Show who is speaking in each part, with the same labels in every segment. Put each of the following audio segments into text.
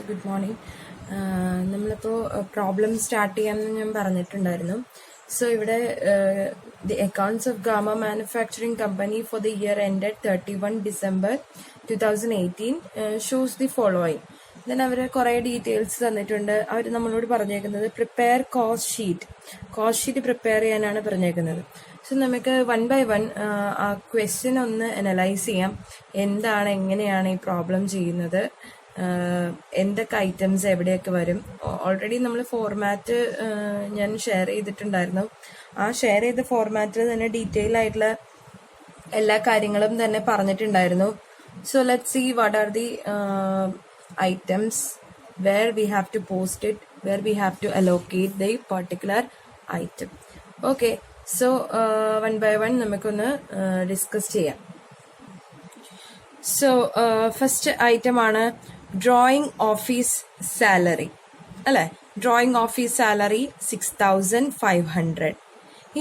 Speaker 1: Good morning. നമ്മളിപ്പോൾ problem start ചെയ്യാമെന്ന് ഞാൻ പറഞ്ഞിട്ടുണ്ടായിരുന്നു. സോ ഇവിടെ the accounts of gamma manufacturing company for the year ended 31 December 2018 shows the following. Then അവർ കുറേ ഡീറ്റെയിൽസ് തന്നിട്ടുണ്ട്. അവർ നമ്മളോട് പറഞ്ഞേക്കുന്നത് പ്രിപ്പയർ കോസ്റ്റ് ഷീറ്റ് പ്രിപ്പയർ ചെയ്യാനാണ് പറഞ്ഞേക്കുന്നത്. സോ നമുക്ക് 1 by 1 ആ ക്വസ്റ്റ്യൻ ഒന്ന് അനലൈസ് ചെയ്യാം. എന്താണ്, എങ്ങനെയാണ് ഈ പ്രോബ്ലം ചെയ്യുന്നത്, എന്തൊക്കെ ഐറ്റംസ് എവിടെയൊക്കെ വരും. ഓൾറെഡി നമ്മൾ ഫോർമാറ്റ് ഞാൻ ഷെയർ ചെയ്തിട്ടുണ്ടായിരുന്നു. ആ ഷെയർ ചെയ്ത ഫോർമാറ്റിൽ തന്നെ ഡീറ്റെയിൽ ആയിട്ടുള്ള എല്ലാ കാര്യങ്ങളും തന്നെ പറഞ്ഞിട്ടുണ്ടായിരുന്നു. So let's see what are the items where we have to post it, where we have to allocate the particular item. Okay, so 1 by 1 നമുക്കൊന്ന് ഡിസ്കസ് ചെയ്യാം. സോ ഫസ്റ്റ് ഐറ്റം ആണ് ഡ്രോയിങ് ഓഫീസ് സാലറി, അല്ലെ? Drawing office salary 6500.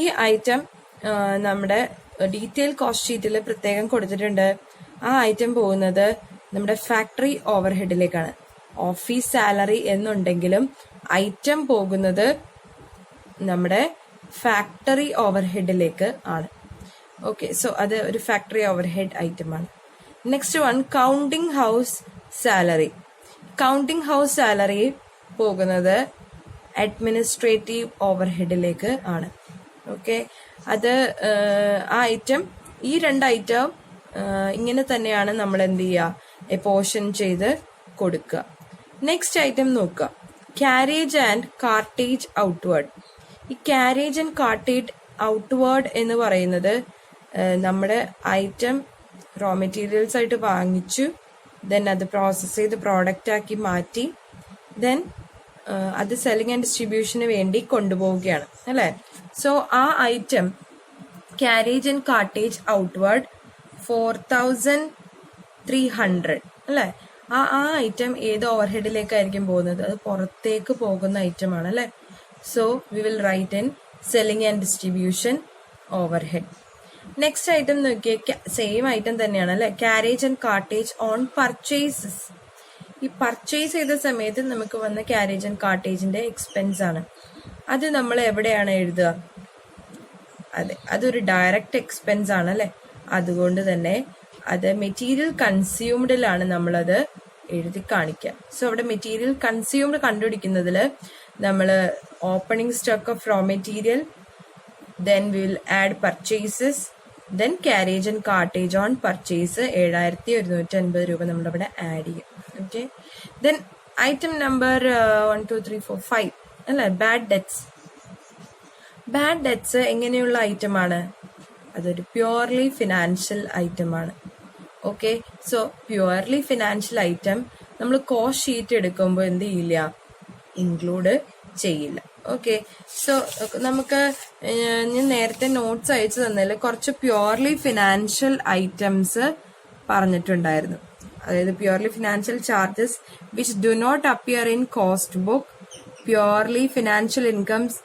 Speaker 1: ഈ item നമ്മുടെ detail cost ഷീറ്റിൽ പ്രത്യേകം കൊടുത്തിട്ടുണ്ട്. ആ ഐറ്റം പോകുന്നത് നമ്മുടെ ഫാക്ടറി ഓവർഹെഡിലേക്കാണ്. ഓഫീസ് സാലറി എന്നുണ്ടെങ്കിലും ഐറ്റം പോകുന്നത് നമ്മുടെ ഫാക്ടറി ഓവർഹെഡിലേക്ക് ആണ്. ഓക്കെ, സോ അത് ഒരു ഫാക്ടറി ഓവർഹെഡ് ഐറ്റമാണ്. Next one counting house salary. Counting house salary പോകുന്നത് അഡ്മിനിസ്ട്രേറ്റീവ് ഓവർഹെഡിലേക്ക് ആണ്. ഓക്കെ, അത് ആ ഐറ്റം, ഈ രണ്ട് ഐറ്റം ഇങ്ങനെ തന്നെയാണ് നമ്മൾ എന്ത് ചെയ്യുക, പോർഷൻ ചെയ്ത് കൊടുക്കുക. നെക്സ്റ്റ് ഐറ്റം നോക്കുക, ക്യാരേജ് ആൻഡ് കാർട്ടേജ് ഔട്ട്വേർഡ്. ഈ ക്യാരേജ് ആൻഡ് കാർട്ടേജ് ഔട്ട്വേർഡ് എന്ന് പറയുന്നത് നമ്മുടെ ഐറ്റം റോ മെറ്റീരിയൽസ് ആയിട്ട് വാങ്ങിച്ചു, ദെൻ അത് പ്രോസസ് ചെയ്ത് പ്രോഡക്റ്റ് ആക്കി മാറ്റി, ദെൻ അത് സെല്ലിംഗ് ആൻഡ് ഡിസ്ട്രിബ്യൂഷന് വേണ്ടി കൊണ്ടുപോവുകയാണ്, അല്ലേ? സോ ആ item carriage and cartage outward 4300, അല്ലെ? ആ ഐറ്റം ഏത് ഓവർഹെഡിലേക്കായിരിക്കും പോകുന്നത്? അത് പുറത്തേക്ക് പോകുന്ന ഐറ്റം ആണ്, അല്ലെ? So we will write in selling and distribution overhead. Next item നോക്കിയേ, സെയിം ഐറ്റം തന്നെയാണ്, അല്ലെ? Carriage and cartage on purchases. ഈ പർച്ചേസ് ചെയ്ത സമയത്ത് നമുക്ക് വന്ന ക്യാരേജ് ആൻഡ് കാർട്ടേജിന്റെ എക്സ്പെൻസ് ആണ്. അത് നമ്മൾ എവിടെയാണ് എഴുതുക? അതെ, അതൊരു ഡയറക്റ്റ് എക്സ്പെൻസ് ആണ്, അല്ലെ? അതുകൊണ്ട് തന്നെ അത് മെറ്റീരിയൽ കൺസ്യൂംഡിലാണ് നമ്മളത് എഴുതി കാണിക്കുക. സോ അവിടെ മെറ്റീരിയൽ കൺസ്യൂംഡ് കണ്ടുപിടിക്കുന്നതിൽ നമ്മൾ opening stock of raw material, then will add purchases, then carriage and cartage on purchase 7150 രൂപ നമ്മളവിടെ ആഡ് ചെയ്യും. ഓക്കെ, ദെൻ ഐറ്റം നമ്പർ 1 2 3 4 5, അല്ലെ? Bad debts. ബാഡ് ഡെറ്റ്സ് എങ്ങനെയുള്ള ഐറ്റമാണ്? അതൊരു പ്യുവർലി ഫിനാൻഷ്യൽ ഐറ്റം ആണ്. Okay, so purely financial item നമ്മൾ cost sheet എടുക്കുമ്പോൾ എന്ത് ചെയ്യില്ല, ഇൻക്ലൂഡ് ചെയ്യില്ല. ഓക്കെ, സോ നമുക്ക് ഞാൻ നേരത്തെ നോട്ട്സ് അയച്ചു തന്നതിൽ കുറച്ച് പ്യുവർലി ഫിനാൻഷ്യൽ ഐറ്റംസ് പറഞ്ഞിട്ടുണ്ടായിരുന്നു. അതായത് purely financial charges which do not appear in cost book, purely financial incomes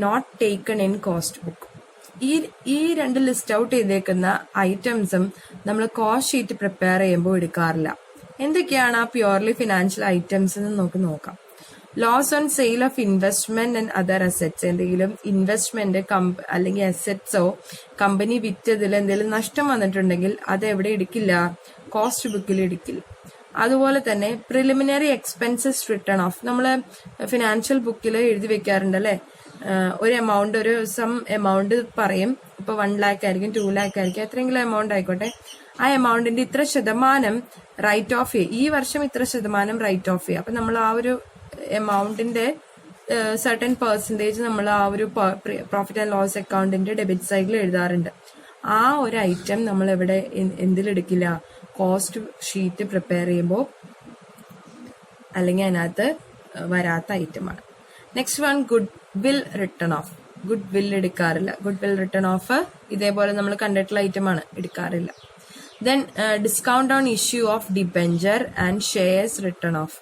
Speaker 1: not taken in cost book. ഈ രണ്ട് ലിസ്റ്റ് ഔട്ട് ചെയ്തേക്കുന്ന ഐറ്റംസും നമ്മൾ കോസ്റ്റ് ഷീറ്റ് പ്രിപ്പയർ ചെയ്യുമ്പോൾ എടുക്കാറില്ല. എന്തൊക്കെയാണ് ആ പ്യുവർലി ഫിനാൻഷ്യൽ ഐറ്റംസ് എന്ന് നമുക്ക് നോക്കാം. Loss on sale of investment and other assets. എന്തെങ്കിലും ഇൻവെസ്റ്റ്മെന്റ് അല്ലെങ്കിൽ അസെറ്റ്സോ കമ്പനി വിറ്റതിൽ എന്തെങ്കിലും നഷ്ടം വന്നിട്ടുണ്ടെങ്കിൽ അത് എവിടെ എടുക്കില്ല? കോസ്റ്റ് ബുക്കിൽ എടുക്കില്ല. അതുപോലെ തന്നെ പ്രിലിമിനറി എക്സ്പെൻസസ് റിട്ടേൺ ഓഫ്. നമ്മള് ഫിനാൻഷ്യൽ ബുക്കിൽ എഴുതി വെക്കാറുണ്ട്, അല്ലെ? ഒരു എമൗണ്ട്, ഒരു സം എമൗണ്ട് പറയും. ഇപ്പൊ 1 lakh ആയിരിക്കും, 2 lakh ആയിരിക്കും, എത്രയെങ്കിലും എമൗണ്ട് ആയിക്കോട്ടെ. ആ എമൗണ്ടിന്റെ ഇത്ര ശതമാനം റൈറ്റ് ഓഫ് ചെയ്യും, ഈ വർഷം ഇത്ര ശതമാനം റൈറ്റ് ഓഫ് ചെയ്യും. അപ്പൊ നമ്മൾ ആ ഒരു എമൗണ്ടിന്റെ സർട്ടൻ പെർസെന്റേജ് നമ്മൾ ആ ഒരു പ്രോഫിറ്റ് ആൻഡ് ലോസ് അക്കൗണ്ടിന്റെ ഡെബിറ്റ് സൈഡിൽ എഴുതാറുണ്ട്. ആ ഒരു ഐറ്റം നമ്മൾ എവിടെ എന്തിലെടുക്കില്ല? കോസ്റ്റ് ഷീറ്റ് പ്രിപ്പയർ ചെയ്യുമ്പോൾ അല്ലെങ്കിൽ അതിനകത്ത് വരാത്ത ഐറ്റമാണ്. Next one goodwill written off. Goodwill എടുക്കാറില്ല. ഗുഡ് വിൽ റിട്ടേൺ ഓഫ് ഇതേപോലെ നമ്മൾ കണ്ടിട്ടുള്ള ഐറ്റമാണ്, എടുക്കാറില്ല. Then discount on issue of debenture and shares written off.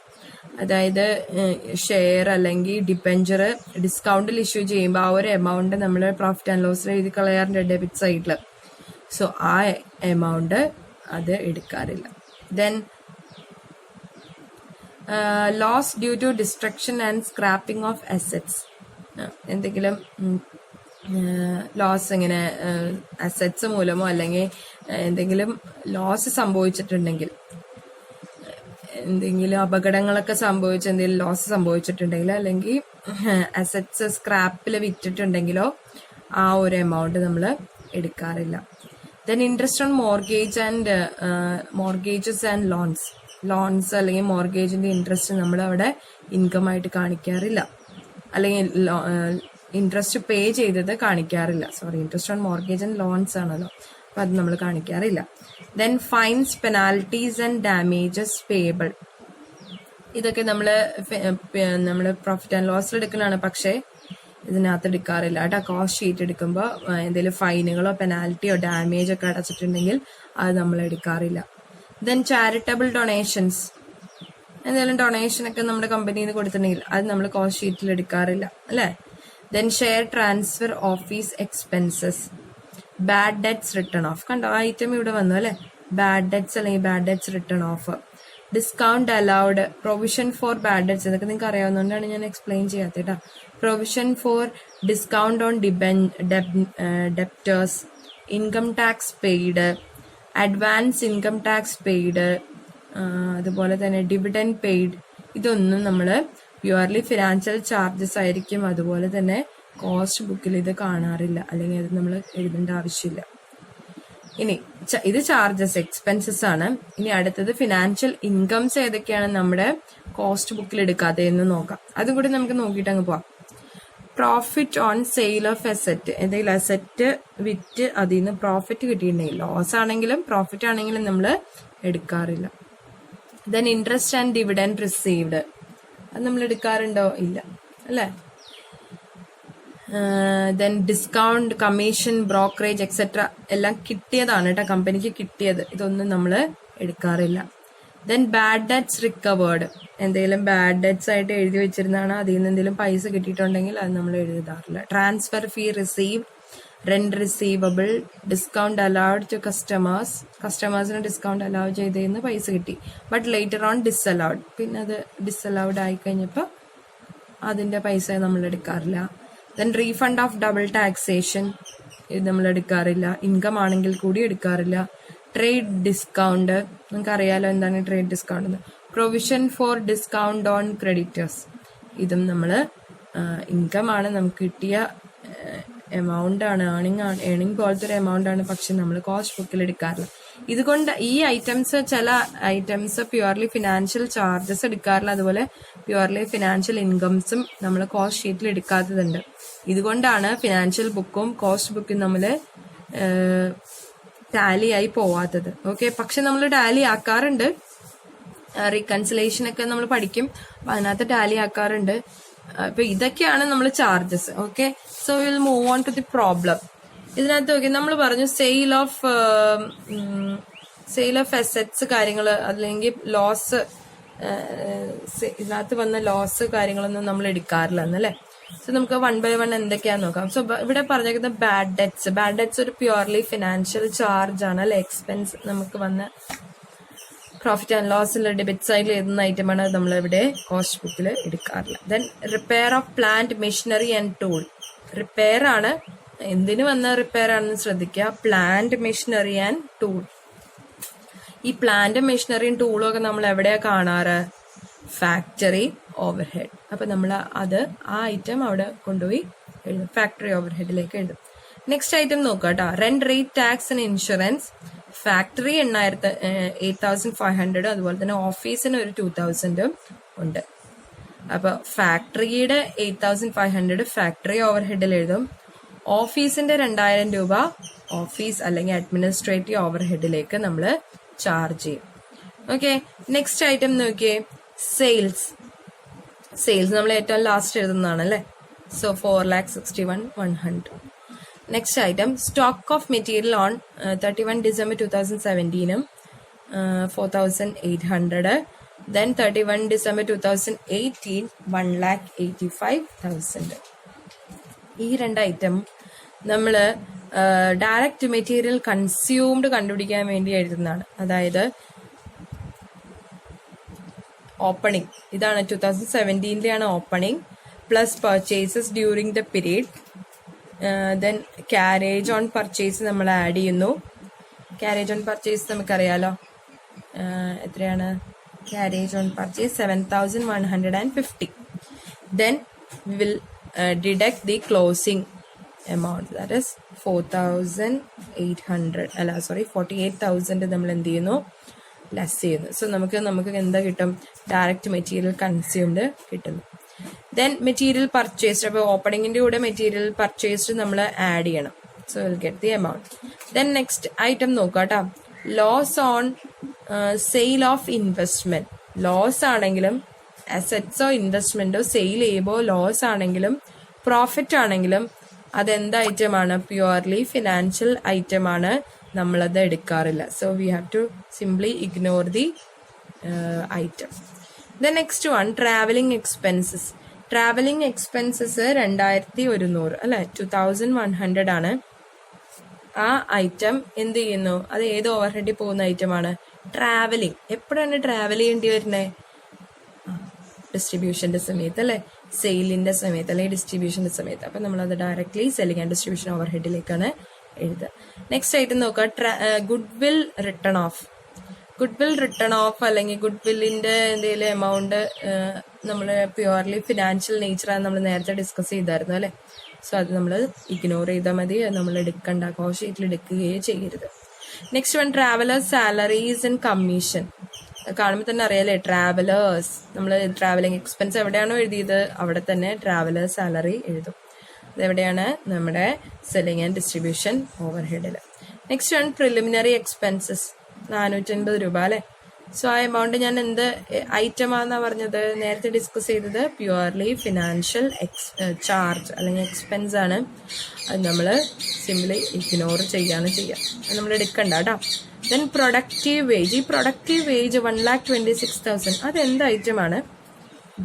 Speaker 1: അതായത് ഷെയർ അല്ലെങ്കിൽ ഡിബെഞ്ചർ ഡിസ്കൗണ്ടിൽ ഇഷ്യൂ ചെയ്യുമ്പോൾ ആ ഒരു എമൗണ്ട് നമ്മൾ പ്രോഫിറ്റ് ആൻഡ് ലോസിൽ എഴുതി കളയാറുണ്ട് ഡെബിറ്റ് സൈഡിൽ. സോ ആ എമൗണ്ട് അത് എടുക്കാറില്ല. Then loss due to destruction and scrapping of assets. എന്തെങ്കിലും ലോസ് ഇങ്ങനെ അസറ്റ്സ് മൂലമോ അല്ലെങ്കിൽ എന്തെങ്കിലും ലോസ് സംഭവിച്ചിട്ടുണ്ടെങ്കിൽ, എന്തെങ്കിലും അപകടങ്ങളൊക്കെ സംഭവിച്ച് എന്തെങ്കിലും ലോസ് സംഭവിച്ചിട്ടുണ്ടെങ്കിൽ, അല്ലെങ്കിൽ അസറ്റ്സ് സ്ക്രാപ്പിൽ വിറ്റിട്ടുണ്ടെങ്കിലോ ആ ഒരു എമൗണ്ട് നമ്മൾ എടുക്കാറില്ല. Then interest on mortgages and loans അല്ലെങ്കിൽ മോർഗേജിന്റെ ഇൻട്രസ്റ്റ് നമ്മൾ അവിടെ ഇൻകം ആയിട്ട് കാണിക്കാറില്ല, അല്ലെങ്കിൽ ഇൻട്രസ്റ്റ് പേ ചെയ്തത് കാണിക്കാറില്ല. Interest on mortgage and loans ആണല്ലോ, അപ്പൊ അത് നമ്മൾ കാണിക്കാറില്ല. Then finds, penalties and damages payable. ഇതൊക്കെ നമ്മള് പ്രോഫിറ്റ് ആൻഡ് ലോസിൽ എടുക്കുന്നതാണ്, പക്ഷേ ഇതിനകത്ത് എടുക്കാറില്ല കേട്ടോ. കോസ്റ്റ് ഷീറ്റ് എടുക്കുമ്പോൾ എന്തെങ്കിലും ഫൈനുകളോ പെനാൽറ്റിയോ ഡാമേജ് ഒക്കെ അടച്ചിട്ടുണ്ടെങ്കിൽ അത് നമ്മൾ എടുക്കാറില്ല. ദെൻ ചാരിറ്റബിൾ ഡൊണേഷൻസ്, എന്തെങ്കിലും ഡൊണേഷൻ ഒക്കെ നമ്മുടെ കമ്പനിയിൽ നിന്ന് കൊടുത്തിട്ടുണ്ടെങ്കിൽ അത് നമ്മൾ കോസ്റ്റ് ഷീറ്റിൽ എടുക്കാറില്ല അല്ലേ. Then share transfer, office expenses, bad debts return of. കണ്ടോ, ആ ഐറ്റം ഇവിടെ വന്നു അല്ലെ. ബാഡ് ഡെറ്റ്സ് അല്ലെങ്കിൽ bad debts return of. Discount allowed, provision for bad debts, ഇതൊക്കെ നിങ്ങൾക്ക് അറിയാവുന്നതുകൊണ്ടാണ് ഞാൻ എക്സ്പ്ലെയിൻ ചെയ്യാത്തത് കേട്ടോ. Provision for discount on debtors, income tax paid, advance income tax paid, അതുപോലെ തന്നെ ഡിവിഡൻഡ് പെയ്ഡ്. ഇതൊന്നും നമ്മൾ പ്യുവർലി ഫിനാൻഷ്യൽ ചാർജസ് ആയിരിക്കും. അതുപോലെ തന്നെ കോസ്റ്റ് ബുക്കിൽ ഇത് കാണാറില്ല, അല്ലെങ്കിൽ അത് നമ്മൾ എഴുതേണ്ട ആവശ്യമില്ല. ഇനി ഇത് ചാർജസ്, എക്സ്പെൻസസ് ആണ്. ഇനി അടുത്തത് ഫിനാൻഷ്യൽ ഇൻകംസ് ഏതൊക്കെയാണ് നമ്മുടെ കോസ്റ്റ് ബുക്കിൽ എടുക്കാത്തതെന്ന് നോക്കാം. അതും കൂടി നമുക്ക് നോക്കിയിട്ട് അങ്ങ് പോവാം. Profit on sale of asset, എന്തെങ്കിലും അസെറ്റ് വിറ്റ് അതിൽ നിന്ന് പ്രോഫിറ്റ് കിട്ടിയിട്ടുണ്ടെങ്കിൽ, ലോസ് ആണെങ്കിലും പ്രോഫിറ്റ് ആണെങ്കിലും നമ്മൾ എടുക്കാറില്ല. Then interest and dividend received, അത് നമ്മൾ എടുക്കാറുണ്ടോ? ഇല്ല അല്ലേ. Then discount, commission, brokerage etcetera എല്ലാം കിട്ടിയതാണ് കേട്ടോ, കമ്പനിക്ക് കിട്ടിയത്. ഇതൊന്നും നമ്മൾ എടുക്കാറില്ല. ദെൻ ബാഡ് ഡെറ്റ്സ് റിക്കവേർഡ്, എന്തെങ്കിലും ബാഡ് ഡെറ്റ്സ് ആയിട്ട് എഴുതി വെച്ചിരുന്നതാണ്, അതിൽ നിന്ന് എന്തെങ്കിലും പൈസ കിട്ടിയിട്ടുണ്ടെങ്കിൽ അത് നമ്മൾ എഴുതാറില്ല. Transfer fee received, rent receivable, discount allowed to കസ്റ്റമേഴ്സിന് ഡിസ്കൗണ്ട് അലൗ ചെയ്തതിന് പൈസ കിട്ടി, ബട്ട് ലേറ്റർ ഓൺ ഡിസ്അലൗഡ്, പിന്നെ അത് ഡിസ്അലൗഡ് ആയി കഴിഞ്ഞപ്പോൾ അതിന്റെ പൈസ നമ്മൾ എടുക്കാറില്ല. Then refund of double taxation, ഇത് നമ്മൾ എടുക്കാറില്ല, ഇൻകം ആണെങ്കിൽ കൂടി എടുക്കാറില്ല. ട്രേഡ് ഡിസ്കൗണ്ട്, നിങ്ങൾക്ക് അറിയാലോ എന്താണ് ട്രേഡ് ഡിസ്കൗണ്ട് എന്ന്. Provision for discount on creditors, ഇതും നമ്മൾ ഇൻകം ആണ്, നമുക്ക് കിട്ടിയ എമൗണ്ട് ആണ്, ഏണിംഗ് പോലത്തെ ഒരു എമൗണ്ട് ആണ്, പക്ഷെ നമ്മൾ കോസ്റ്റ് ബുക്കിൽ എടുക്കാറില്ല. ഇതുകൊണ്ട് ഈ ഐറ്റംസ്, ചില ഐറ്റംസ് പ്യുവർലി ഫിനാൻഷ്യൽ ചാർജസ് എടുക്കാറില്ല, അതുപോലെ പ്യുവർലി ഫിനാൻഷ്യൽ ഇൻകംസും നമ്മൾ കോസ്റ്റ് ഷീറ്റിൽ എടുക്കാത്തതുണ്ട്. ഇതുകൊണ്ടാണ് ഫിനാൻഷ്യൽ ബുക്കും കോസ്റ്റ് ബുക്കും നമ്മൾ ടാലി ആയി പോവാത്തത്. ഓക്കെ, പക്ഷെ നമ്മൾ ടാലി ആക്കാറുണ്ട്, റീകൺസിലേഷൻ ഒക്കെ നമ്മൾ പഠിക്കും, അതിനകത്ത് ടാലി ആക്കാറുണ്ട്. അപ്പൊ ഇതൊക്കെയാണ് നമ്മൾ charges. Okay, so will move on to the problem. ഇതിനകത്ത് ഓക്കെ, നമ്മൾ പറഞ്ഞു സെയിൽ ഓഫ് അസെറ്റ്സ് കാര്യങ്ങൾ, അല്ലെങ്കിൽ ലോസ്, ഇതിനകത്ത് വന്ന ലോസ് കാര്യങ്ങളൊന്നും നമ്മൾ എടുക്കാറില്ല എന്നല്ലേ. സോ നമുക്ക് വൺ ബൈ വൺ എന്തൊക്കെയാന്ന് നോക്കാം. സോ ഇവിടെ പറഞ്ഞേക്കുന്നത് ബാഡ് ഡെറ്റ്സ് ഒരു പ്യുവർലി ഫിനാൻഷ്യൽ ചാർജ് ആണ് അല്ലെ, എക്സ്പെൻസ്. നമുക്ക് വന്ന പ്രോഫിറ്റ് ആൻഡ് ലോസിൽ ഡെബിറ്റ് സൈഡിൽ എഴുതുന്ന ഐറ്റമാണ്, നമ്മൾ ഇവിടെ കോസ്റ്റ് ബുക്കിൽ എടുക്കാറില്ല. Then repair of plant, machinery and tool, repair ആണ്, എന്തിനു വന്ന റിപ്പയർ ആണെന്ന് ശ്രദ്ധിക്കുക. Plant, machinery and tool. ഈ പ്ലാന്റും മെഷീനറിയും ടൂളും ഒക്കെ നമ്മൾ എവിടെയാ കാണാറ്? Factory overhead. അപ്പൊ നമ്മൾ അത് ആ ഐറ്റം അവിടെ കൊണ്ടുപോയി എഴുതും, ഫാക്ടറി ഓവർഹെഡിലേക്ക് എഴുതും. നെക്സ്റ്റ് ഐറ്റം നോക്കുക കേട്ടോ. Rent, rate, tax and insurance. Factory 8,500, അതുപോലെ തന്നെ ഓഫീസിന് ഒരു 2,000 ഉണ്ട്. അപ്പൊ ഫാക്ടറിയുടെ 8,500 ഫാക്ടറി ഓവർഹെഡിൽ എഴുതും. ഓഫീസിന്റെ 2,000 രൂപ ഓഫീസ് അല്ലെങ്കിൽ അഡ്മിനിസ്ട്രേറ്റീവ് ഓവർഹെഡിലേക്ക് നമ്മൾ ചാർജ് ചെയ്യും. ഓക്കെ, നെക്സ്റ്റ് ഐറ്റം നോക്കിയേ, സെയിൽസ് നമ്മൾ ഏറ്റവും ലാസ്റ്റ് എഴുതുന്നതാണ് അല്ലെ. So 4,61,100. Next item stock of material on 31 December 2017 4,800. Then 31 December 2018 1,85,000. ഈ രണ്ട് ഐറ്റം നമ്മൾ ഡയറക്റ്റ് മെറ്റീരിയൽ കൺസ്യൂംഡ് കണ്ടുപിടിക്കാൻ വേണ്ടി എഴുതുന്നതാണ്. അതായത് ഓപ്പണിംഗ് ഇതാണ് 2017 opening plus purchases during the period. Then carriage on purchase നമ്മൾ ആഡ് ചെയ്യുന്നു. ക്യാരേജ് ഓൺ പർച്ചേസ് നമുക്കറിയാലോ എത്രയാണ്. Carriage on purchase 7,150. Then we will deduct the closing amount, that is 48,000 നമ്മൾ എന്ത് ചെയ്യുന്നു, ലെസ് ചെയ്യുന്നു. സോ നമുക്ക് എന്താ കിട്ടും, ഡയറക്റ്റ് മെറ്റീരിയൽ കൺസ്യൂംഡ് കിട്ടുന്നു. ദെൻ മെറ്റീരിയൽ പർച്ചേസ്ഡ്, അപ്പോൾ ഓപ്പണിങ്ങിന്റെ കൂടെ മെറ്റീരിയൽ പർച്ചേസ്ഡ് നമ്മൾ ആഡ് ചെയ്യണം. So will get the amount. Then next item നോക്കാം കേട്ടോ. Loss on sale of investment. Loss ആണെങ്കിലും അസറ്റ്സോ ഇൻവെസ്റ്റ്മെന്റോ സെയിൽ ചെയ്യുമ്പോൾ ലോസ് ആണെങ്കിലും പ്രോഫിറ്റ് ആണെങ്കിലും അതെന്ത് ഐറ്റമാണ്, പ്യുവർലി ഫിനാൻഷ്യൽ ഐറ്റമാണ്, നമ്മളത് എടുക്കാറില്ല. So we have to simply ignore the item. The next one travelling expenses. Travelling expenses 2,100 അല്ലെ, 2,100 ആണ്. ആ ഐറ്റം എന്ത് ചെയ്യുന്നു, അത് ഏത് ഓവർഹെഡിൽ പോകുന്ന ഐറ്റമാണ്, ട്രാവലിംഗ്. എപ്പോഴാണ് ട്രാവൽ ചെയ്യേണ്ടി വരുന്നത്, ഡിസ്ട്രിബ്യൂഷന്റെ സമയത്ത് അല്ലെ, സെയിലിന്റെ സമയത്ത് അല്ലെങ്കിൽ ഡിസ്ട്രിബ്യൂഷന്റെ സമയത്ത്. അപ്പൊ നമ്മളത് ഡയറക്ട്ലി സെല്ലിംഗ് ആൻഡ് ഡിസ്ട്രിബ്യൂഷൻ ഓവർഹെഡിലേക്കാണ് എഴുതുക. നെക്സ്റ്റ് ആയിട്ട് നോക്കുക, good will written off. Goodwill written of അല്ലെങ്കിൽ ഗുഡ് വില്ലിന്റെ എന്തെങ്കിലും എമൗണ്ട് നമ്മൾ പ്യുവർലി ഫിനാൻഷ്യൽ നേച്ചറാണ് നമ്മൾ നേരത്തെ ഡിസ്കസ് ചെയ്തായിരുന്നു അല്ലെ. സോ അത് നമ്മൾ ഇഗ്നോർ ചെയ്താൽ മതി, അത് നമ്മൾ എടുക്കണ്ട, കോസ്റ്റ് ഷീറ്റിൽ എടുക്കുകയേ ചെയ്യരുത്. Next one travellers salaries and commission. കാണുമ്പോൾ തന്നെ അറിയാലേ, ട്രാവലേഴ്സ്, നമ്മൾ ട്രാവലിംഗ് എക്സ്പെൻസ് എവിടെയാണോ എഴുതിയത് അവിടെ തന്നെ ട്രാവലേഴ്സ് സാലറി എഴുതും. അതെവിടെയാണ്, നമ്മുടെ സെല്ലിംഗ് ആൻഡ് ഡിസ്ട്രിബ്യൂഷൻ ഓവർഹെഡിൽ. നെക്സ്റ്റ് വൺ പ്രിലിമിനറി എക്സ്പെൻസസ് 450 രൂപ അല്ലെ. സോ ആ എമൗണ്ട് ഞാൻ എന്ത് ഐറ്റമാണെന്നാ പറഞ്ഞത്, നേരത്തെ ഡിസ്കസ് ചെയ്തത് പ്യുവർലി ഫിനാൻഷ്യൽ ചാർജ് അല്ലെങ്കിൽ എക്സ്പെൻസ് ആണ്. അത് നമ്മൾ സിംപ്ലി ഇഗ്നോർ ചെയ്യാണ് ചെയ്യുക, അത് നമ്മൾ എടുക്കണ്ട കേട്ടോ. Then productive wage. ഈ പ്രൊഡക്റ്റീവ് വേജ് 1,26,000 അത് എന്ത് ഐറ്റമാണ്,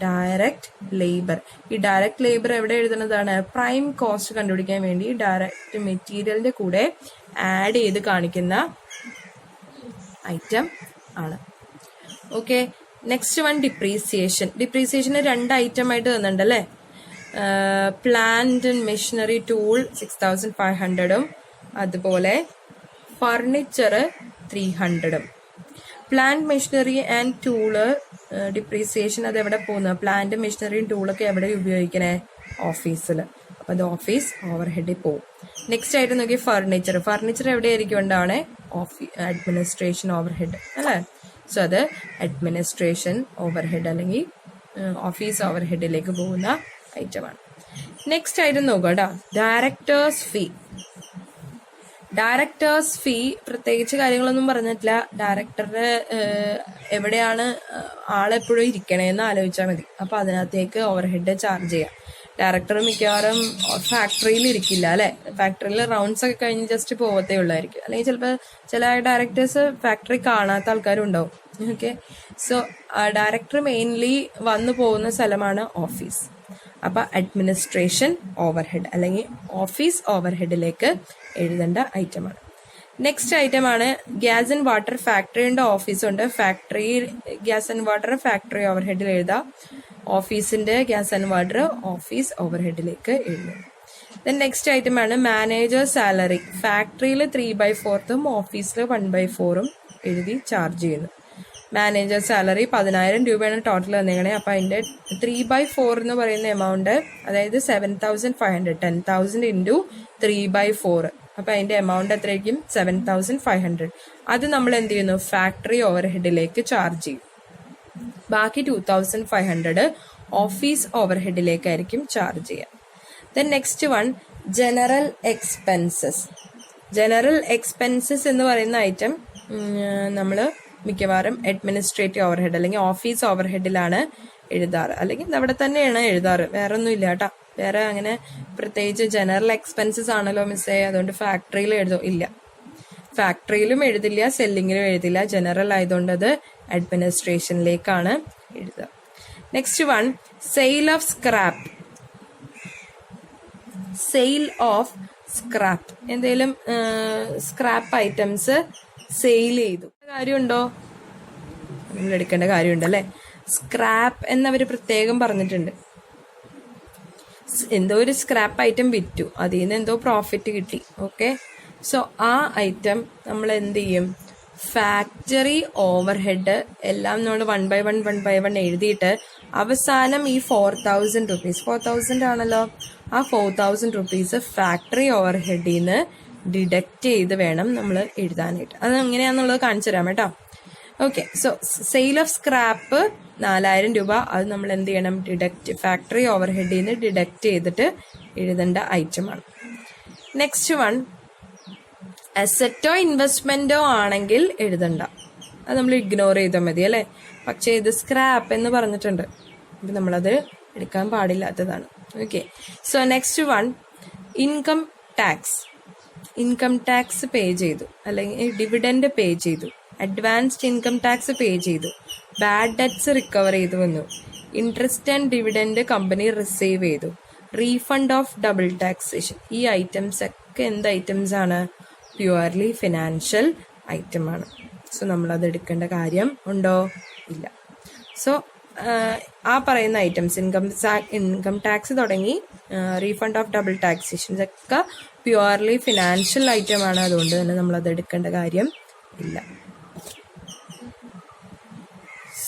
Speaker 1: ഡയറക്റ്റ് ലേബർ. ഈ ഡയറക്റ്റ് ലേബർ എവിടെ എഴുതുന്നതാണ്, പ്രൈം കോസ്റ്റ് കണ്ടുപിടിക്കാൻ വേണ്ടി ഡയറക്റ്റ് മെറ്റീരിയലിന്റെ കൂടെ ആഡ് ചെയ്ത് കാണിക്കുന്ന ഐറ്റം ആണ്. Okay, next one depreciation. ഡിപ്രീസിയേഷന് 2 ഐറ്റം ആയിട്ട് തന്നിട്ടുണ്ട് അല്ലേ. പ്ലാന്റ് ആൻഡ് മെഷീനറി ടൂൾ 6,500 അതുപോലെ furniture 300. Plant machinery and tool depreciation അത് എവിടെ പോകുന്നത്, പ്ലാന്റ് മെഷീനറിയും ടൂളൊക്കെ എവിടെ ഉപയോഗിക്കണേ, ഓഫീസിൽ. അപ്പൊ അത് ഓഫീസ് ഓവർഹെഡിൽ പോകും. നെക്സ്റ്റ് ആയിട്ട് നോക്കി ഫർണിച്ചർ. ഫർണിച്ചർ എവിടെയായിരിക്കും ഉണ്ടാവണേ, അഡ്മിനിസ്ട്രേഷൻ ഓവർഹെഡ് അല്ലേ. സോ അത് അഡ്മിനിസ്ട്രേഷൻ ഓവർഹെഡ് അല്ലെങ്കിൽ ഓഫീസ് ഓവർഹെഡിലേക്ക് പോകുന്ന ഐറ്റമാണ്. നെക്സ്റ്റ് ആയിട്ട് നോക്കുക കേട്ടോ, ഡയറക്ടേഴ്സ് ഫീ. ഡയറക്ടേഴ്സ് ഫീ പ്രത്യേകിച്ച് കാര്യങ്ങളൊന്നും പറഞ്ഞിട്ടില്ല. ഡയറക്ടറുടെ എവിടെയാണ് ആളെപ്പോഴും ഇരിക്കണേന്ന് ആലോചിച്ചാൽ മതി. അപ്പൊ അതിനകത്തേക്ക് ഓവർഹെഡ് ചാർജ് ചെയ്യാം. ഡയറക്ടർ മിക്കവാറും ഫാക്ടറിയിൽ ഇരിക്കില്ല അല്ലെ, ഫാക്ടറിയിൽ റൗണ്ട്സ് ഒക്കെ കഴിഞ്ഞ് ജസ്റ്റ് പോവത്തേ ഉള്ളായിരിക്കും. അല്ലെങ്കിൽ ചിലപ്പോൾ ചില ഡയറക്ടേഴ്സ് ഫാക്ടറി കാണാത്ത ആൾക്കാരും ഉണ്ടാവും. ഓക്കെ, സോ ഡയറക്ടർ മെയിൻലി വന്നു പോകുന്ന സ്ഥലമാണ് ഓഫീസ്. അപ്പൊ അഡ്മിനിസ്ട്രേഷൻ ഓവർഹെഡ് അല്ലെങ്കിൽ ഓഫീസ് ഓവർഹെഡിലേക്ക് എഴുതേണ്ട ഐറ്റമാണ്. നെക്സ്റ്റ് ഐറ്റമാണ് ഗ്യാസ് ആൻഡ് വാട്ടർ. ഫാക്ടറിയുടെ ഓഫീസുണ്ട്, factory gas and water factory ഓവർഹെഡിൽ എഴുതാം. ഓഫീസിന്റെ ഗ്യാസ് ആൻഡ് വാട്ടർ ഓഫീസ് ഓവർഹെഡിലേക്ക് എഴുതും. ദെൻ നെക്സ്റ്റ് ഐറ്റമാണ് മാനേജർ സാലറി. ഫാക്ടറിയിൽ 3/4 ഓഫീസിൽ 1/4 എഴുതി ചാർജ് ചെയ്യുന്നു. മാനേജർ സാലറി 10,000 രൂപയാണ് ടോട്ടൽ തന്നേക്കണേ. അപ്പൊ അതിന്റെ 3/4 എന്ന് പറയുന്ന എമൗണ്ട്, അതായത് 7,500, 10,000 ഇൻറ്റു 3/4. അപ്പൊ അതിന്റെ എമൗണ്ട് എത്രയായിരിക്കും, 7,500. അത് നമ്മൾ എന്ത് ചെയ്യുന്നു, ഫാക്ടറി ഓവർഹെഡിലേക്ക് ചാർജ് ചെയ്യും. ബാക്കി 2,500 ഓഫീസ് ഓവർഹെഡിലേക്കായിരിക്കും ചാർജ് ചെയ്യുക. Then next one general expenses. General expenses എന്ന് പറയുന്ന ഐറ്റം നമ്മൾ മിക്കവാറും അഡ്മിനിസ്ട്രേറ്റീവ് ഓവർഹെഡ് അല്ലെങ്കിൽ ഓഫീസ് ഓവർഹെഡിലാണ് എഴുതാറ്, അല്ലെങ്കിൽ അവിടെ തന്നെയാണ് എഴുതാറ്. വേറെ ഒന്നും ഇല്ല കേട്ടോ. വേറെ അങ്ങനെ പ്രത്യേകിച്ച് ജനറൽ എക്സ്പെൻസസ് ആണല്ലോ മിസ്സേ, അതുകൊണ്ട് ഫാക്ടറിയിൽ എഴുതും ഇല്ല. ഫാക്ടറിയിലും എഴുതില്ല, സെല്ലിങ്ങിലും എഴുതില്ല. ജനറൽ ആയതുകൊണ്ട് അത് അഡ്മിനിസ്ട്രേഷനിലേക്കാണ് എഴുതുക. Next one sale of scrap. Sale of scrap, എന്തെങ്കിലും സ്ക്രാപ്പ് ഐറ്റംസ് സെയിൽ ചെയ്തു, കാര്യമുണ്ടോ? നിങ്ങൾ എടുക്കേണ്ട കാര്യമുണ്ട് അല്ലേ. സ്ക്രാപ്പ് എന്നവർ പ്രത്യേകം പറഞ്ഞിട്ടുണ്ട്. എന്തോ ഒരു സ്ക്രാപ്പ് ഐറ്റം വിറ്റു, അതിൽ നിന്ന് എന്തോ പ്രോഫിറ്റ് കിട്ടി. ഓക്കെ, സോ ആ ഐറ്റം നമ്മൾ എന്ത് ചെയ്യും, ഫാക്ടറി ഓവർഹെഡ് എല്ലാം നമ്മൾ 1 by 1 എഴുതിയിട്ട് അവസാനം ഈ 4,000 rupees 4,000 ആണല്ലോ, ആ 4,000 rupees ഫാക്ടറി ഓവർഹെഡിൽ നിന്ന് ഡിഡക്റ്റ് ചെയ്ത് വേണം നമ്മൾ എഴുതാനായിട്ട്. അത് എങ്ങനെയാണെന്നുള്ളത് കാണിച്ചു തരാം കേട്ടോ. Okay, so sale of scrap 4,000 രൂപ, അത് നമ്മൾ എന്ത് ചെയ്യണം, ഡിഡക്റ്റ് ഫാക്ടറി ഓവർഹെഡിൽ നിന്ന് ഡിഡക്റ്റ് ചെയ്തിട്ട് എഴുതേണ്ട ഐറ്റമാണ്. നെക്സ്റ്റ് വൺ, അസറ്റോ ഇൻവെസ്റ്റ്മെന്റോ ആണെങ്കിൽ എഴുതണ്ട, അത് നമ്മൾ ഇഗ്നോർ ചെയ്താൽ മതി അല്ലേ. പക്ഷേ ഇത് സ്ക്രാപ്പ് എന്ന് പറഞ്ഞിട്ടുണ്ട്, ഇത് നമ്മളത് എടുക്കാൻ പാടില്ലാത്തതാണ്. Okay, so next one, income tax. Income tax പേ ചെയ്തു, അല്ലെങ്കിൽ ഡിവിഡൻഡ് പേ ചെയ്തു, അഡ്വാൻസ്ഡ് ഇൻകം ടാക്സ് പേ ചെയ്തു, ബാഡ് ഡെറ്റ്സ് റിക്കവർ ചെയ്തു വന്നു, interest and dividend company receive ചെയ്തു, റീഫണ്ട് ഓഫ് ഡബിൾ ടാക്സേഷൻ. ഈ ഐറ്റംസ് ഒക്കെ എന്ത് ഐറ്റംസ് ആണ്, പ്യുവർലി ഫിനാൻഷ്യൽ ഐറ്റം ആണ്. സോ നമ്മളത് എടുക്കേണ്ട കാര്യം ഉണ്ടോ, ഇല്ല. സോ ആ പറയുന്ന ഐറ്റംസ് ഇൻകം ടാക്സ് തുടങ്ങി റീഫണ്ട് ഓഫ് ഡബിൾ ടാക്സേഷൻ ഇതൊക്കെ പ്യുവർലി ഫിനാൻഷ്യൽ ഐറ്റം ആണ്, അതുകൊണ്ട് തന്നെ നമ്മളത് എടുക്കേണ്ട കാര്യം ഇല്ല.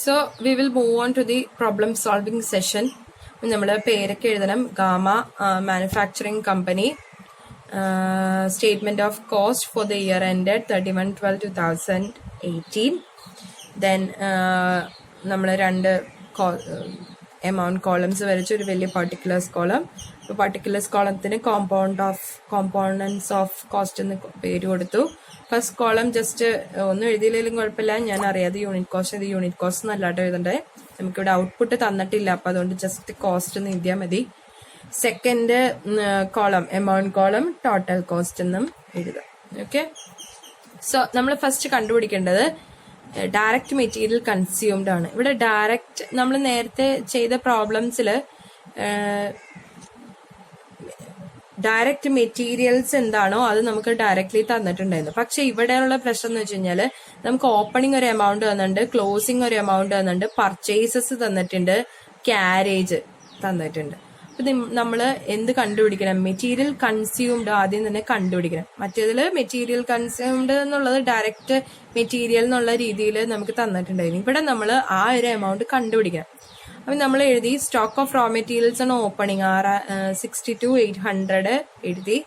Speaker 1: So we will move on to the problem solving session. നമ്മൾ പേരൊക്കെ എഴുതണം. Gamma manufacturing company, statement of cost for the year ended 31/12/2018. Then നമ്മൾ 2 എമൗണ്ട് കോളംസ് വരച്ച് ഒരു വലിയ പർട്ടിക്കുലേഴ്സ് കോളം. പർട്ടിക്കുലേഴ്സ് കോളത്തിന് കോമ്പോണൻസ് ഓഫ് കോസ്റ്റ് എന്ന് പേര് കൊടുത്തു. ഫസ്റ്റ് കോളം ജസ്റ്റ് ഒന്നും എഴുതിയില്ലെങ്കിലും കുഴപ്പമില്ല, ഞാൻ അറിയാതെ യൂണിറ്റ് കോസ്റ്റ്, ഇത് യൂണിറ്റ് കോസ്റ്റ് നല്ലതായിട്ട് എഴുതണ്ടേ, നമുക്കിവിടെ ഔട്ട്പുട്ട് തന്നിട്ടില്ല, അപ്പൊ അതുകൊണ്ട് ജസ്റ്റ് കോസ്റ്റ് എന്ന് എഴുതിയാൽ മതി. Second column amount column total cost എന്നും എഴുതാം. ഓക്കെ, സോ നമ്മൾ ഫസ്റ്റ് കണ്ടുപിടിക്കേണ്ടത് ഡയറക്റ്റ് മെറ്റീരിയൽ കൺസ്യൂംഡ് ആണ്. ഇവിടെ ഡയറക്റ്റ് നമ്മൾ നേരത്തെ ചെയ്ത പ്രോബ്ലംസിൽ ഡയറക്റ്റ് മെറ്റീരിയൽസ് എന്താണോ അത് നമുക്ക് ഡയറക്ട്ലി തന്നിട്ടുണ്ടായിരുന്നു. പക്ഷെ ഇവിടെയുള്ള പ്രശ്നം എന്ന് വെച്ച് കഴിഞ്ഞാൽ നമുക്ക് ഓപ്പണിംഗ് ഒരു എമൗണ്ട് തന്നിട്ടുണ്ട്, ക്ലോസിംഗ് ഒരു എമൗണ്ട് തന്നിട്ടുണ്ട്, പർച്ചേസസ് തന്നിട്ടുണ്ട്, ക്യാരേജ് തന്നിട്ടുണ്ട്. അപ്പൊ നമ്മൾ എന്ത് കണ്ടുപിടിക്കണം, മെറ്റീരിയൽ കൺസ്യൂംഡ് ആദ്യം തന്നെ കണ്ടുപിടിക്കണം. മറ്റേതില് മെറ്റീരിയൽ കൺസ്യൂംഡ് എന്നുള്ളത് ഡയറക്റ്റ് മെറ്റീരിയൽ എന്നുള്ള രീതിയിൽ നമുക്ക് തന്നിട്ടുണ്ടായിരുന്നു. ഇവിടെ നമ്മൾ ആ ഒരു എമൗണ്ട് കണ്ടുപിടിക്കണം. അപ്പൊ നമ്മൾ എഴുതി സ്റ്റോക്ക് ഓഫ് റോ മെറ്റീരിയൽസ് ആണ് ഓപ്പണിംഗ് 62,800 എഴുതി.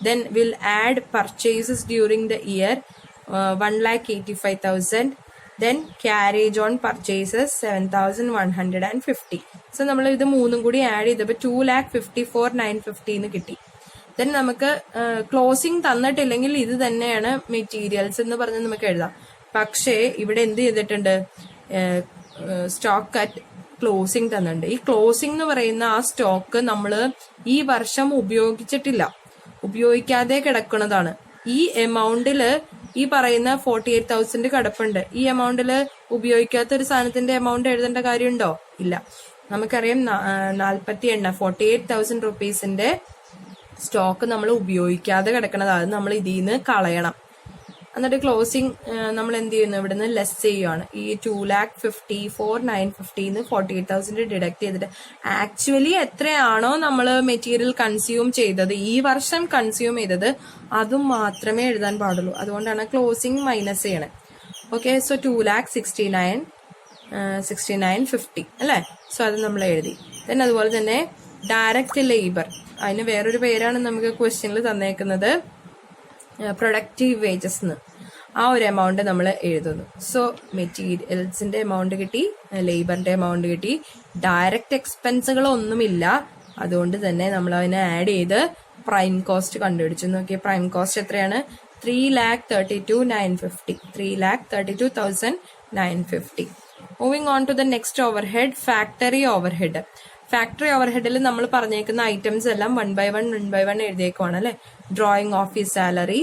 Speaker 1: Then will add purchases during the year 1,85,000. Then carriage on purchases 7,150. So നമ്മൾ ഇത് മൂന്നും കൂടി ആഡ് ചെയ്തപ്പോൾ 2,54,950 എന്ന് കിട്ടി. ദെൻ നമുക്ക് ക്ലോസിംഗ് തന്നിട്ടില്ലെങ്കിൽ ഇത് തന്നെയാണ് മെറ്റീരിയൽസ് എന്ന് പറഞ്ഞ് നമുക്ക് എഴുതാം. പക്ഷേ ഇവിടെ എന്ത് ചെയ്തിട്ടുണ്ട്, സ്റ്റോക്ക് അറ്റ് ക്ലോസിംഗ് തന്നിട്ടുണ്ട്. ഈ ക്ലോസിംഗ് എന്ന് പറയുന്ന ആ സ്റ്റോക്ക് നമ്മൾ ഈ വർഷം ഉപയോഗിക്കാതെ കിടക്കുന്നതാണ്. ഈ എമൗണ്ടില് ഈ പറയുന്ന 48,000 കിടപ്പുണ്ട്. ഈ എമൗണ്ടില് ഉപയോഗിക്കാത്ത ഒരു സാധനത്തിന്റെ എമൗണ്ട് എഴുതേണ്ട കാര്യമുണ്ടോ, ഇല്ല. നമുക്കറിയാം 48,000 റുപ്പീസിന്റെ സ്റ്റോക്ക് നമ്മൾ ഉപയോഗിക്കാതെ കിടക്കണത്, അത് നമ്മൾ ഇതിൽ നിന്ന് കളയണം. എന്നിട്ട് ക്ലോസിംഗ് നമ്മൾ എന്ത് ചെയ്യുന്നു, ഇവിടുന്ന് ലെസ് ചെയ്യുകയാണ്. ഈ 2,54,950 48,000 ഡിഡക്ട് ചെയ്തിട്ട് ആക്ച്വലി എത്രയാണോ നമ്മൾ മെറ്റീരിയൽ കൺസ്യൂം ചെയ്തത്, ഈ വർഷം കൺസ്യൂം ചെയ്തത്, അതും മാത്രമേ എഴുതാൻ പാടുള്ളൂ. അതുകൊണ്ടാണ് ക്ലോസിംഗ് മൈനസ് ചെയ്യണേ. ഓക്കെ, സോ 2,69,50 അല്ലേ. സോ അത് നമ്മൾ എഴുതി. ദെൻ അതുപോലെ തന്നെ ഡയറക്റ്റ് ലേബർ, അതിന് വേറൊരു പേരാണ് നമുക്ക് ക്വസ്റ്റ്യനിൽ തന്നേക്കുന്നത്, പ്രൊഡക്റ്റീവ് വേജസ് എന്ന്. ആ ഒരു എമൗണ്ട് നമ്മൾ എഴുതുന്നു. സോ മെറ്റീരിയൽസിന്റെ എമൗണ്ട് കിട്ടി, ലേബറിന്റെ എമൗണ്ട് കിട്ടി, ഡയറക്റ്റ് എക്സ്പെൻസുകൾ ഒന്നുമില്ല. അതുകൊണ്ട് തന്നെ നമ്മൾ അതിനെ ആഡ് ചെയ്ത് പ്രൈം കോസ്റ്റ് കണ്ടുപിടിച്ചു. നോക്കിയ പ്രൈം കോസ്റ്റ് എത്രയാണ്, 3,32,950. 3,32,950. Moving on to the next overhead, factory overhead. Factory ഓവർഹെഡിൽ നമ്മൾ പറഞ്ഞേക്കുന്ന ഐറ്റംസ് എല്ലാം 1 by 1 എഴുതിയേക്കുവാണ് അല്ലെ. Drawing office salary,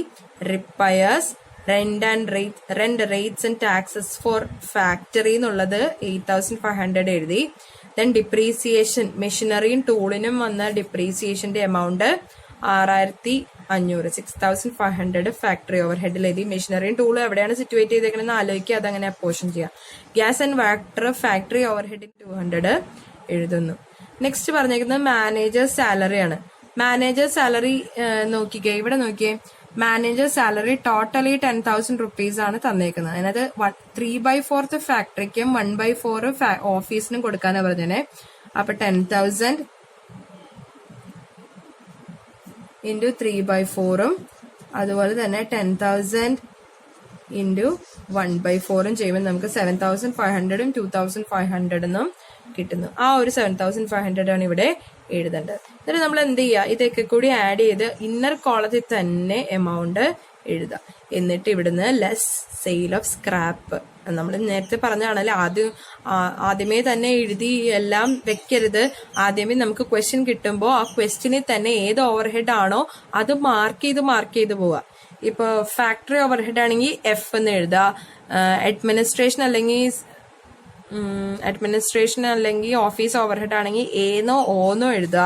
Speaker 1: repairs, rent rates and taxes for factory എന്നുള്ളത് 8,500 എഴുതി. ദെൻ ഡിപ്രീസിയേഷൻ, മെഷീനറിയും ടൂളിനും വന്ന ഡിപ്രീസിയേഷന്റെ എമൗണ്ട് 6500 6500 ഫാക്ടറി ഓവർ ഹെഡിൽ എഴുതി. മെഷീനറിയും ടൂളും എവിടെയാണ് സിറ്റുവേറ്റ് ചെയ്തേക്കണമെന്ന് ആലോചിക്കുക, അതങ്ങനെ അപ്പോർഷൻ ചെയ്യാം. ഗ്യാസ് ആൻഡ് വാട്ടർ ഫാക്ടറി ഓവർ ഹെഡിൽ 200 എഴുതുന്നു. നെക്സ്റ്റ് പറഞ്ഞേക്കുന്നത് മാനേജർ സാലറി ആണ്. മാനേജർ സാലറി നോക്കിക്കേ, ഇവിടെ നോക്കിയേ, മാനേജർ സാലറി ടോട്ടലി 10,000 rupees ആണ് തന്നേക്കുന്നത്. അതിനകത്ത് 3/4 ഫാക്ടറിക്കും 1/4 ഓഫീസിനും കൊടുക്കാനാ പറഞ്ഞേ. അപ്പൊ 10,000 ഇൻറ്റു 3/4 അതുപോലെ തന്നെ 10,000 ഇൻറ്റു 1/4 ചെയ്യുമ്പോൾ നമുക്ക് 7,500 2,500 കിട്ടുന്നു. ആ ഒരു 7,500 ആണ് ഇവിടെ എഴുതേണ്ടത്. എന്നിട്ട് നമ്മൾ എന്ത് ചെയ്യുക, ഇതൊക്കെ കൂടി ആഡ് ചെയ്ത് ഇന്നർ കോളത്തിൽ തന്നെ എമൗണ്ട് എഴുതുക. എന്നിട്ട് ഇവിടുന്ന് ലെസ് സെയിൽ ഓഫ് സ്ക്രാപ്പ്, നമ്മൾ നേരത്തെ പറഞ്ഞാണല്ലോ, ആദ്യമേ തന്നെ എഴുതി എല്ലാം വെക്കരുത്. ആദ്യമേ നമുക്ക് ക്വസ്റ്റ്യൻ കിട്ടുമ്പോൾ ആ ക്വസ്റ്റ്യനിൽ തന്നെ ഏത് ഓവർഹെഡ് ആണോ അത് മാർക്ക് ചെയ്ത് പോവുക. ഇപ്പൊ ഫാക്ടറി ഓവർഹെഡ് ആണെങ്കിൽ എഫ് എന്ന് എഴുതുക, അഡ്മിനിസ്ട്രേഷൻ അല്ലെങ്കിൽ ഓഫീസ് ഓവർഹെഡ് ആണെങ്കിൽ എന്നോ ഓന്നോ എഴുതുക.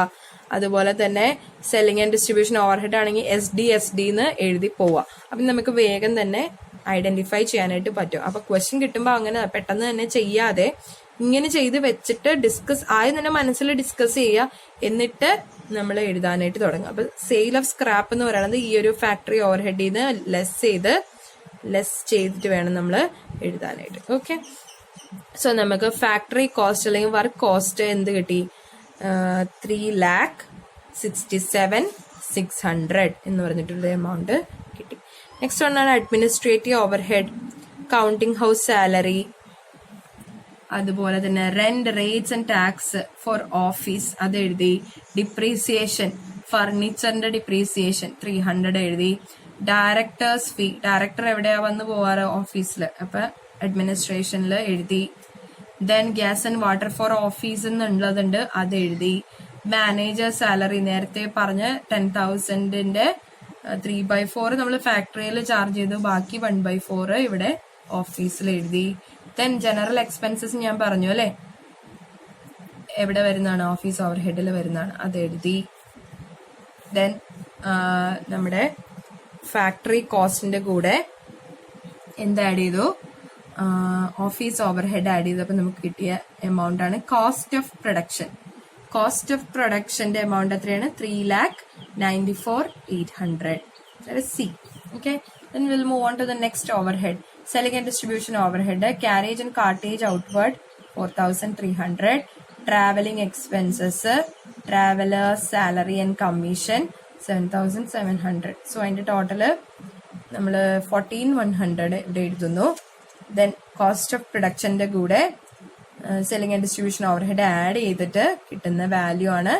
Speaker 1: അതുപോലെ തന്നെ സെല്ലിംഗ് ആൻഡ് ഡിസ്ട്രിബ്യൂഷൻ ഓവർഹെഡ് ആണെങ്കിൽ SD എന്ന് എഴുതി പോവുക. അപ്പം നമുക്ക് വേഗം തന്നെ ഐഡന്റിഫൈ ചെയ്യാനായിട്ട് പറ്റും. അപ്പൊ ക്വസ്റ്റ്യൻ കിട്ടുമ്പോൾ അങ്ങനെ പെട്ടെന്ന് തന്നെ ചെയ്യാതെ ഇങ്ങനെ ചെയ്ത് വെച്ചിട്ട് ആദ്യം തന്നെ മനസ്സിൽ ഡിസ്കസ് ചെയ്യുക, എന്നിട്ട് നമ്മൾ എഴുതാനായിട്ട് തുടങ്ങും. അപ്പൊ സെയിൽ ഓഫ് സ്ക്രാപ്പ് എന്ന് പറയുന്നത് ഈ ഒരു ഫാക്ടറി ഓവർഹെഡിൽ നിന്ന് ലെസ് ചെയ്തിട്ട് വേണം നമ്മൾ എഴുതാനായിട്ട്. ഓക്കെ, സോ നമുക്ക് ഫാക്ടറി കോസ്റ്റ് അല്ലെങ്കിൽ വർക്ക് കോസ്റ്റ് എന്ത് കിട്ടി? 3,67,600 എന്ന് പറഞ്ഞിട്ടുള്ള എമൗണ്ട് കിട്ടി. നെക്സ്റ്റ് ഒന്നാണ് administrative overhead, counting house salary, അതുപോലെ തന്നെ rent, rates and tax four office അത് എഴുതി. ഡിപ്രീസിയേഷൻ, ഫർണിച്ചറിന്റെ ഡിപ്രീസിയേഷൻ 300 എഴുതി. ഡയറക്ടേഴ്സ് ഫീ, ഡയറക്ടർ എവിടെയാ വന്ന് പോവാറ്? ഓഫീസിൽ, അപ്പൊ അഡ്മിനിസ്ട്രേഷനിൽ എഴുതി. Then gas and water for office എന്നുള്ളതുണ്ട്, അത് എഴുതി. മാനേജർ സാലറി നേരത്തെ പറഞ്ഞ 10,000ന്റെ 3/4 നമ്മൾ ഫാക്ടറിയിൽ ചാർജ് ചെയ്തു, ബാക്കി 1/4 ഇവിടെ ഓഫീസിൽ എഴുതി. ദെൻ ജനറൽ എക്സ്പെൻസസ് ഞാൻ പറഞ്ഞു അല്ലെ, എവിടെ വരുന്നതാണ്? ഓഫീസ് ഓവർഹെഡിൽ വരുന്നതാണ്, അത് എഴുതി. ദെൻ നമ്മുടെ ഫാക്ടറി കോസ്റ്റിന്റെ കൂടെ എന്ത് ആഡ് ചെയ്തു? ഓഫീസ് ഓവർഹെഡ് ആഡ് ചെയ്തപ്പോൾ നമുക്ക് കിട്ടിയ എമൗണ്ട് ആണ് cost of production. Cost of പ്രൊഡക്ഷന്റെ എമൗണ്ട് എത്രയാണ്? 3,94,800. That is C. Okay. Then we'll move on to the next overhead. Selling and distribution overhead. Carriage and cartage outward 4,300. Traveling expenses, traveler salary and commission 7,700. So അതിന്റെ total നമ്മൾ 14,100 ഇവിടെ എഴുതുന്നു. Then cost of പ്രൊഡക്ഷന്റെ കൂടെ selling and distribution overhead add ചെയ്തിട്ട് കിട്ടുന്ന value ആണ്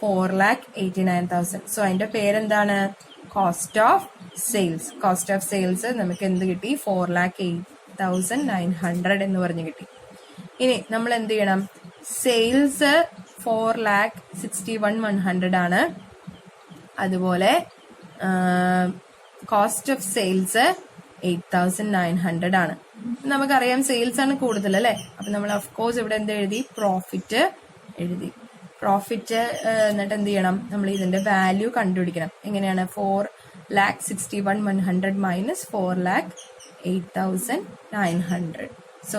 Speaker 1: 4,89,000. So അതിന്റെ പേരെന്താണ്? Cost of sales. Cost of sales നമുക്ക് എന്ത് കിട്ടി? 4,08,900 എന്ന് പറഞ്ഞ് കിട്ടി. ഇനി നമ്മൾ എന്ത് ചെയ്യണം? സെയിൽസ് 4,61,100 ആണ്. അതുപോലെ കോസ്റ്റ് ഓഫ് സെയിൽസ് 8,900 ആണ്. നമുക്കറിയാം സെയിൽസ് ആണ് കൂടുതൽ അല്ലെ. അപ്പൊ നമ്മൾ ഓഫ് കോഴ്സ് ഇവിടെ എന്ത് എഴുതി? പ്രോഫിറ്റ് എഴുതി. പ്രോഫിറ്റ് എന്നിട്ട് എന്ത് ചെയ്യണം? നമ്മൾ ഇതിന്റെ വാല്യൂ കണ്ടുപിടിക്കണം. എങ്ങനെയാണ്? 4,61,100 minus 4,08,900. So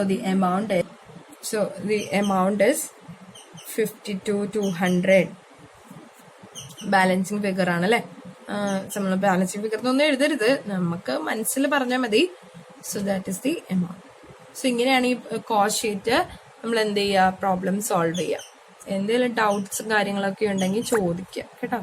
Speaker 1: the amount is 52,200. Balancing figure ആണ് അല്ലെ. നമ്മൾ ബാലൻസിങ് ഫിഗർ ഒന്നും എഴുതരുത്, നമുക്ക് മനസ്സിൽ പറഞ്ഞാൽ മതി. So that is the amount. So ഇങ്ങനെയാണ് ഈ കോസ്റ്റ് ഷീറ്റ് നമ്മൾ എന്ത് ചെയ്യുക? പ്രോബ്ലം സോൾവ് ചെയ്യുക. എന്തെങ്കിലും ഡൗട്ട്സും കാര്യങ്ങളൊക്കെ ഉണ്ടെങ്കിൽ ചോദിക്കുക കേട്ടോ.